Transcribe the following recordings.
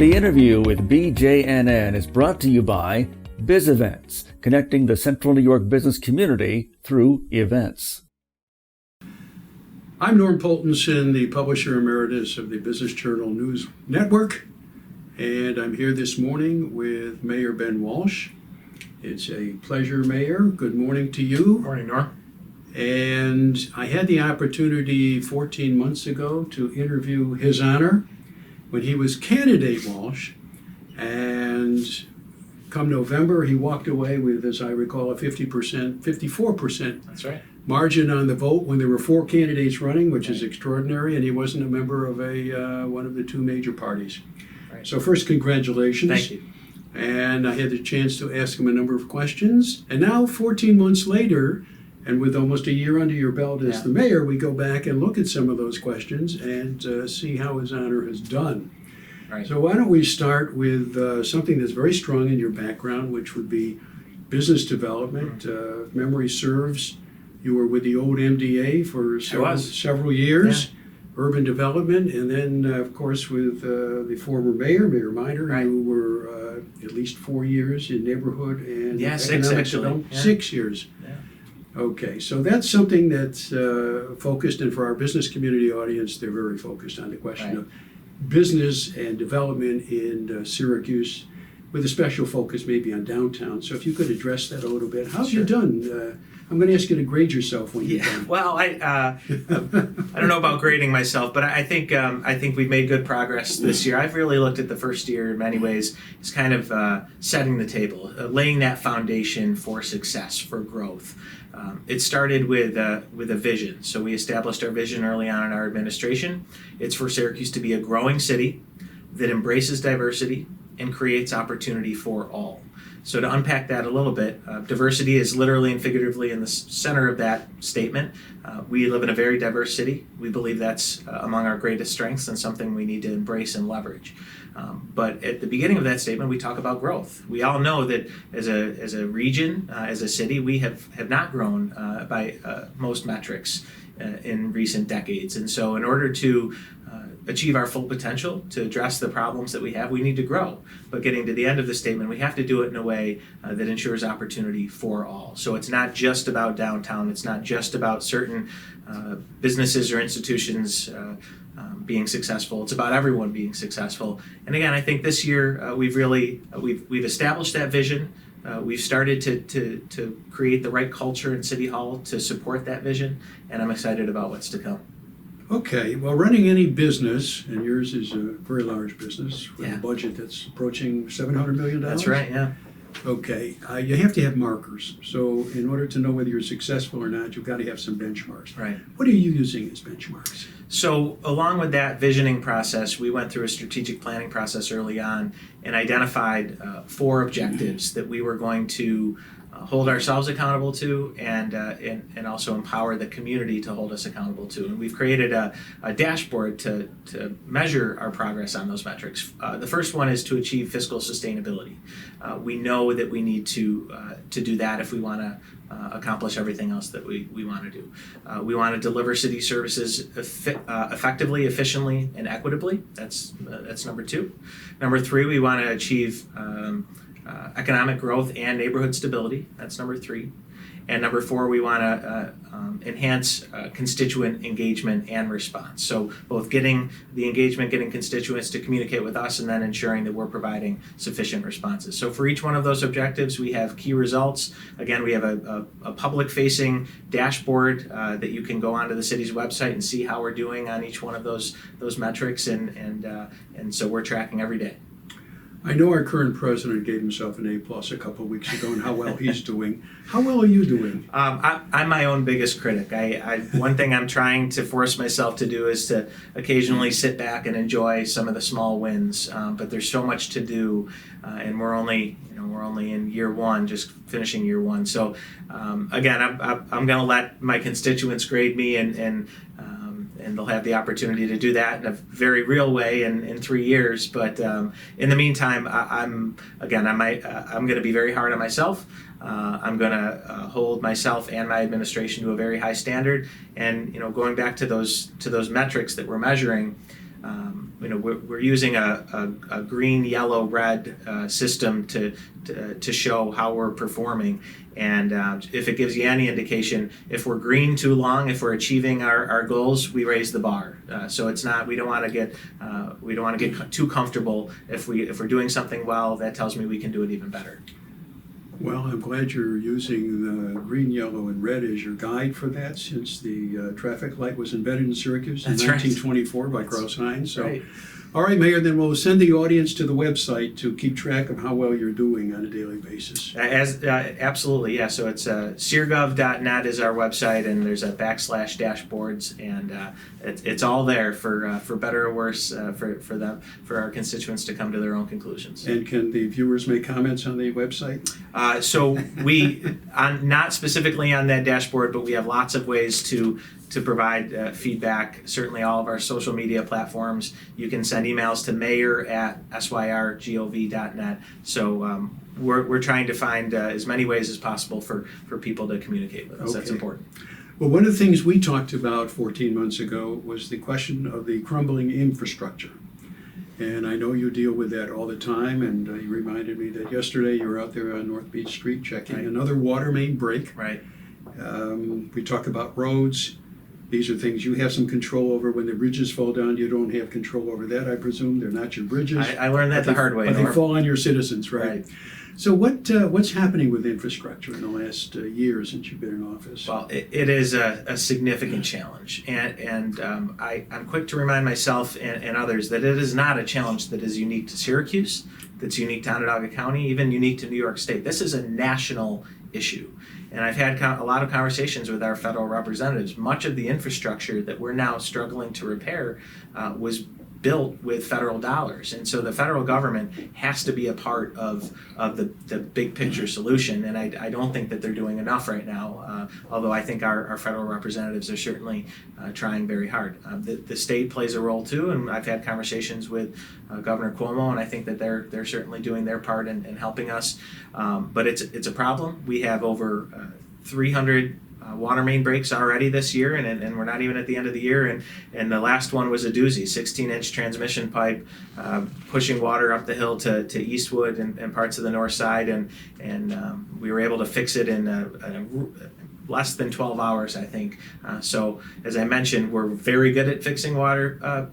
The interview with BJNN is brought to you by Biz Events, connecting the Central New York business community through events. I'm Norm Poltenson, the publisher emeritus of the Business Journal News Network, and I'm here this morning with Mayor Ben Walsh. It's a pleasure, Mayor. Good morning to you. Good morning, Norm. And I had the opportunity 14 months ago to interview His Honor when he was candidate Walsh, and come November, he walked away with, as I recall, a 54% That's right. margin on the vote when there were 4 candidates running, which is extraordinary, and he wasn't a member of one of the 2 major parties. Right. So first, congratulations. Thank you. And I had the chance to ask him a number of questions. And now, 14 months later, and with almost a year under your belt as the mayor, we go back and look at some of those questions and see how His Honor has done. Right. So why don't we start with something that's very strong in your background, which would be business development. If memory serves, you were with the old MDA for several years. Yeah. Urban development, and then of course with the former mayor, Mayor Miner, Right. you were at least 4 years in neighborhood and 6 economic actually. development. Yeah. 6 years. Yeah. Okay, so that's something that's focused, and for our business community audience, they're very focused on the question Right. of business and development in Syracuse, with a special focus maybe on downtown. So if you could address that a little bit. How have you done? I'm going to ask you to grade yourself when you're done. Well, I don't know about grading myself, but I think we've made good progress this year. I've really looked at the first year in many ways as kind of setting the table, laying that foundation for success, for growth. It started with a vision. So we established our vision early on in our administration. It's for Syracuse to be a growing city that embraces diversity and creates opportunity for all. So to unpack that a little bit, diversity is literally and figuratively in the center of that statement. We live in a very diverse city. We believe that's among our greatest strengths and something we need to embrace and leverage. But at the beginning of that statement, we talk about growth. We all know that as a region, as a city, we have not grown by most metrics in recent decades. And so in order to achieve our full potential, to address the problems that we have, we need to grow. But getting to the end of the statement, we have to do it in a way that ensures opportunity for all. So it's not just about downtown. It's not just about certain businesses or institutions being successful. It's about everyone being successful. And again, I think this year we've established that vision. We've started to create the right culture in City Hall to support that vision, and I'm excited about what's to come. Okay, well, running any business, and yours is a very large business with a budget that's approaching $700 million. That's right, yeah. Okay, you have to have markers. So in order to know whether you're successful or not, you've got to have some benchmarks. Right. What are you using as benchmarks? So along with that visioning process, we went through a strategic planning process early on and identified 4 objectives that we were going to hold ourselves accountable to and also empower the community to hold us accountable to. And we've created a dashboard to measure our progress on those metrics. The first one is to achieve fiscal sustainability. We know that we need to do that if we want to accomplish everything else that we want to do. We want to deliver city services effectively, efficiently, and equitably. That's number 2. Number 3, we want to achieve economic growth and neighborhood stability. That's number 3. And number 4, we want to enhance constituent engagement and response. So both getting the engagement, getting constituents to communicate with us, and then ensuring that we're providing sufficient responses. So for each one of those objectives, we have key results. Again, we have a public-facing dashboard that you can go onto the city's website and see how we're doing on each one of those metrics, and so we're tracking every day. I know our current president gave himself an A+ a couple of weeks ago, and how well he's doing. How well are you doing? I'm my own biggest critic. One thing I'm trying to force myself to do is to occasionally sit back and enjoy some of the small wins. But there's so much to do, and we're only in year 1, just finishing year 1. So again, I'm going to let my constituents grade me, and they'll have the opportunity to do that in a very real way in 3 years. But in the meantime, I'm going to be very hard on myself. I'm going to hold myself and my administration to a very high standard. And going back to those metrics that we're measuring, we're using a green, yellow, red system to show how we're performing. And if it gives you any indication, if we're green too long, if we're achieving our goals, we raise the bar. So it's not. We don't want to get too comfortable. If we're doing something well, that tells me we can do it even better. Well, I'm glad you're using green, yellow, and red as your guide for that, since the traffic light was invented in Syracuse in 1924 by Crouse Hines. So, right. All right, Mayor, then we'll send the audience to the website to keep track of how well you're doing on a daily basis. Absolutely, yeah. So it's syrgov.net is our website, and there's a /dashboards, and it's all there for better or worse for our constituents to come to their own conclusions. And can the viewers make comments on the website? So we, not specifically on that dashboard, but we have lots of ways to provide feedback. Certainly all of our social media platforms. You can send emails to mayor@syrgov.net. So we're trying to find as many ways as possible for people to communicate with us. Okay. That's important. Well, one of the things we talked about 14 months ago was the question of the crumbling infrastructure. And I know you deal with that all the time, and you reminded me that yesterday you were out there on North Beach Street checking another water main break. Right. We talk about roads. These are things you have some control over. When the bridges fall down, you don't have control over that, I presume. They're not your bridges. I learned that the hard way. But they fall on your citizens, right? So what's happening with infrastructure in the last year since you've been in office? Well, it is a significant challenge, and I'm quick to remind myself and others that it is not a challenge that is unique to Syracuse, that's unique to Onondaga County, even unique to New York State. This is a national issue. And I've had a lot of conversations with our federal representatives. Much of the infrastructure that we're now struggling to repair was built with federal dollars. And so the federal government has to be a part of the big picture solution. And I don't think that they're doing enough right now, although I think our federal representatives are certainly trying very hard. The state plays a role too, and I've had conversations with Governor Cuomo, and I think that they're certainly doing their part in helping us. But it's a problem. We have over 300 water main breaks already this year, and we're not even at the end of the year, and the last one was a doozy, 16-inch transmission pipe pushing water up the hill to Eastwood and parts of the north side, and we were able to fix it in less than 12 hours, I think. So as I mentioned, we're very good at fixing water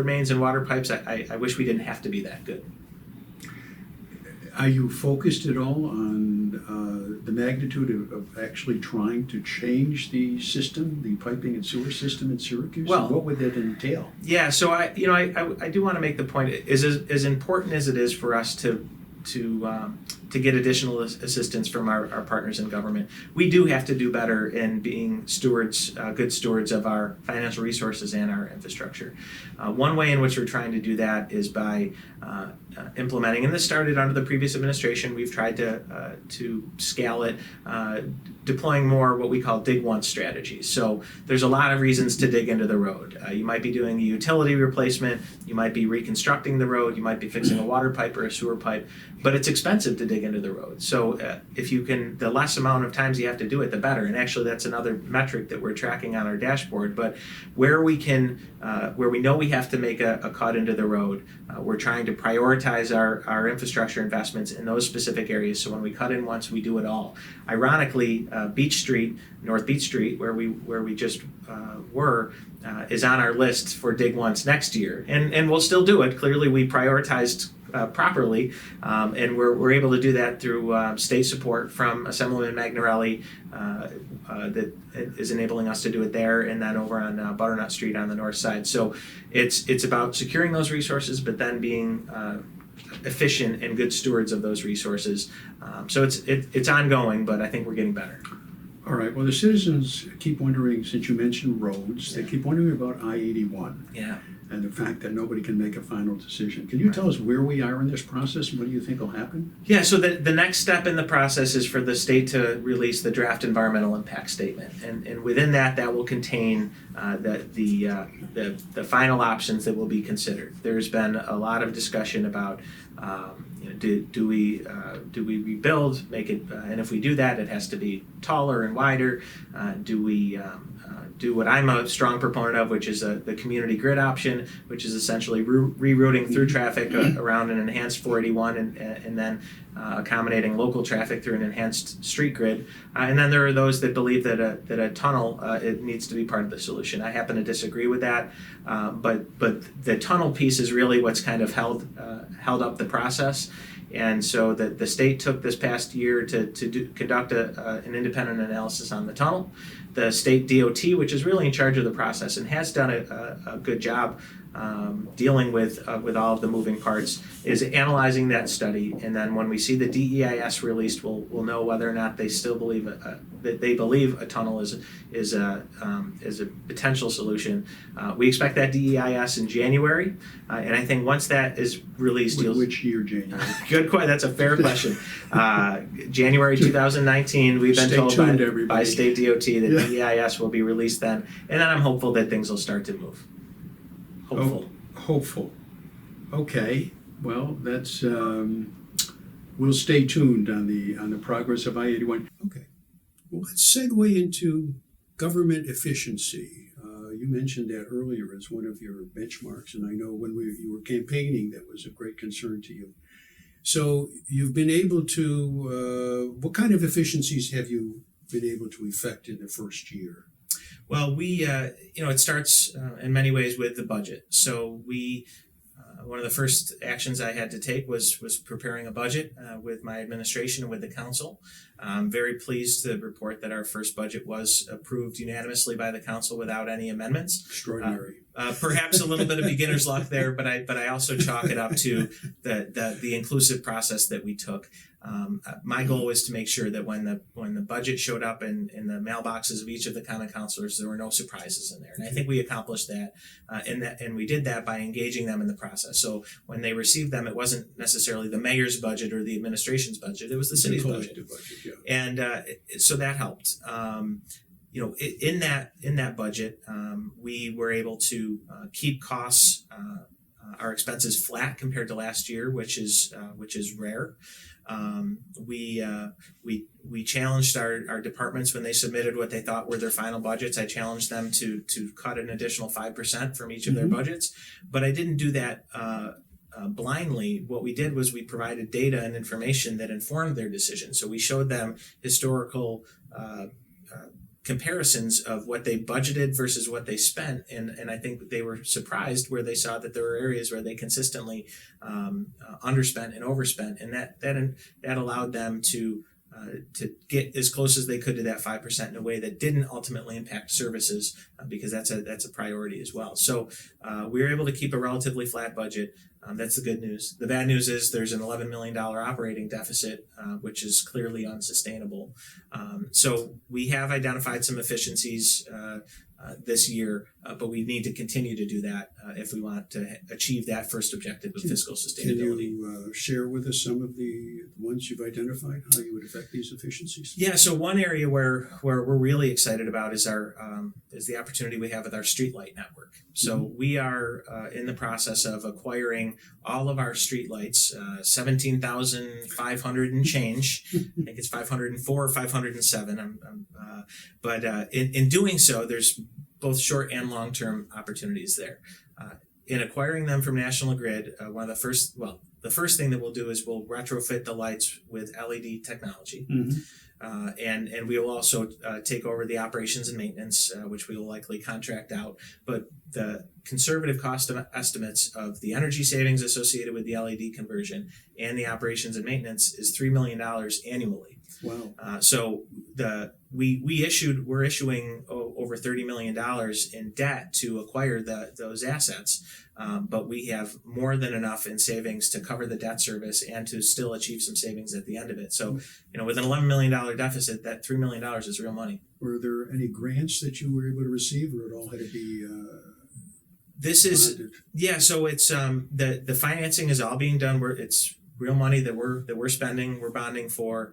mains and water pipes. I wish we didn't have to be that good. Are you focused at all on the magnitude of actually trying to change the system, the piping and sewer system in Syracuse? Well, and what would that entail? Yeah, so I do want to make the point, as important as it is for us to get additional assistance from our partners in government, we do have to do better in being good stewards of our financial resources and our infrastructure. One way in which we're trying to do that is by implementing, and this started under the previous administration. We've tried to scale it, deploying more what we call dig once strategies. So there's a lot of reasons to dig into the road. You might be doing a utility replacement, you might be reconstructing the road, you might be fixing a water pipe or a sewer pipe, but it's expensive to dig into the road. So if you can, the less amount of times you have to do it, the better. And actually that's another metric that we're tracking on our dashboard. But where we can, where we know we have to make a cut into the road, we're trying to prioritize our infrastructure investments in those specific areas. So when we cut in once, we do it all. Ironically, Beach Street, North Beach Street, where we just were, is on our list for dig once next year, and we'll still do it. Clearly, we prioritized properly, and we're able to do that through state support from Assemblyman Magnarelli that is enabling us to do it there, and then over on Butternut Street on the north side. So it's about securing those resources, but then being efficient and good stewards of those resources. So it's ongoing, but I think we're getting better. All right. Well, the citizens keep wondering, since you mentioned roads, they keep wondering about I-81. Yeah. And the fact that nobody can make a final decision. Can you tell us where we are in this process and what do you think will happen? Yeah, so the next step in the process is for the state to release the draft environmental impact statement. And within that will contain the final options that will be considered. There's been a lot of discussion about do we rebuild, make it, and if we do that, it has to be taller and wider. Do we do what I'm a strong proponent of, which is the community grid option, which is essentially rerouting through traffic around an enhanced 481 and then accommodating local traffic through an enhanced street grid. And then there are those that believe that a tunnel it needs to be part of the solution. I happen to disagree with that, but the tunnel piece is really what's kind of held up the process. And so the state took this past year to conduct an independent analysis on the tunnel. The state DOT, which is really in charge of the process and has done a good job dealing with all of the moving parts, is analyzing that study. And then when we see the DEIS released, we'll know whether or not they still believe that they believe a tunnel is a potential solution. We expect that DEIS in January, and I think once that is released, which year, January? Good question. That's a fair question. January 2019. We've been told by state DOT that DEIS will be released then, and then I'm hopeful that things will start to move. Hopeful. Okay. Well, that's we'll stay tuned on the progress of I-81. Okay. Well, let's segue into government efficiency. You mentioned that earlier as one of your benchmarks, and I know when you were campaigning, that was a great concern to you. So you've been able to. What kind of efficiencies have you been able to effect in the first year? Well, it starts in many ways with the budget. So one of the first actions I had to take was preparing a budget with my administration and with the council. I'm very pleased to report that our first budget was approved unanimously by the council without any amendments. Extraordinary. Perhaps a little bit of beginner's luck there, but I also chalk it up to the inclusive process that we took. My goal was to make sure that when the budget showed up in the mailboxes of each of the common councilors, there were no surprises in there, and I think we accomplished that. And we did that by engaging them in the process. So when they received them, it wasn't necessarily the mayor's budget or the administration's budget; it was the city's budget. Yeah. And so that helped. In that budget, we were able to keep costs, our expenses flat compared to last year, which is rare. We challenged our departments when they submitted what they thought were their final budgets. I challenged them to cut an additional 5% from each of their budgets, but I didn't do that blindly. What we did was we provided data and information that informed their decision. So we showed them historical comparisons of what they budgeted versus what they spent, and I think they were surprised where they saw that there were areas where they consistently underspent and overspent, and that allowed them to get as close as they could to that 5% in a way that didn't ultimately impact services, because that's a priority as well. So we were able to keep a relatively flat budget. That's the good news. The bad news is there's an $11 million operating deficit, which is clearly unsustainable. So we have identified some efficiencies this year, but we need to continue to do that if we want to achieve that first objective of fiscal sustainability. Can you share with us some of the ones you've identified, how you would affect these efficiencies? Yeah, so one area where we're really excited about is is the opportunity we have with our streetlight network. So we are in the process of acquiring all of our streetlights, 17,500 and change. I think it's 504 or 507. But in doing so, there's both short and long-term opportunities there. In acquiring them from National Grid, the first thing that we'll do is we'll retrofit the lights with LED technology. And we will also take over the operations and maintenance, which we will likely contract out. But the conservative cost estimates of the energy savings associated with the LED conversion and the operations and maintenance is $3 million annually. Wow. So we're issuing over $30 million in debt to acquire those assets, but we have more than enough in savings to cover the debt service and to still achieve some savings at the end of it. So, with an $11 million deficit, that $3 million is real money. Were there any grants that you were able to receive, or it all had to be? So it's the financing is all being done. It's real money that we're spending, we're bonding for.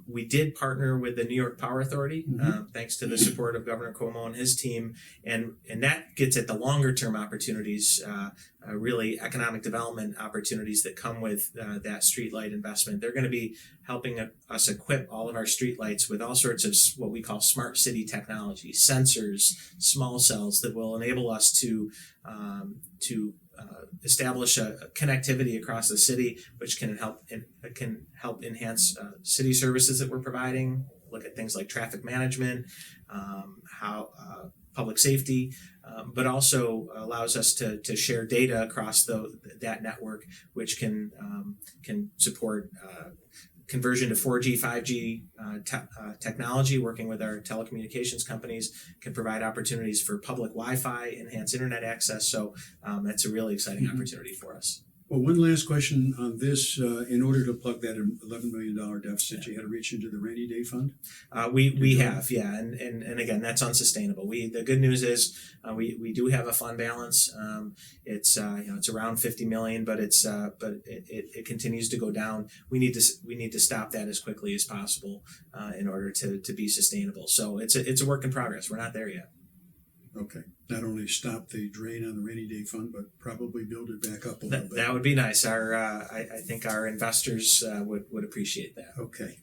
We did partner with the New York Power Authority, thanks to the support of Governor Cuomo and his team, and that gets at the longer term opportunities, really economic development opportunities that come with that streetlight investment. They're going to be helping us equip all of our streetlights with all sorts of what we call smart city technology, sensors, small cells that will enable us to establish a connectivity across the city, which can help enhance city services that we're providing. Look at things like traffic management, public safety, but also allows us to share data across that network, which can support conversion to 4G, 5G technology. Working with our telecommunications companies can provide opportunities for public Wi-Fi, enhanced internet access. So that's a really exciting opportunity for us. Well, one last question on this. In order to plug that $11 million deficit, you had to reach into the rainy day fund? We have, yeah. And again, that's unsustainable. The good news is we do have a fund balance. It's around $50 million, but it continues to go down. We need to stop that as quickly as possible in order to be sustainable. So it's a work in progress. We're not there yet. Okay. Not only stop the drain on the rainy day fund, but probably build it back up a little bit. That would be nice. I think our investors would appreciate that. Okay.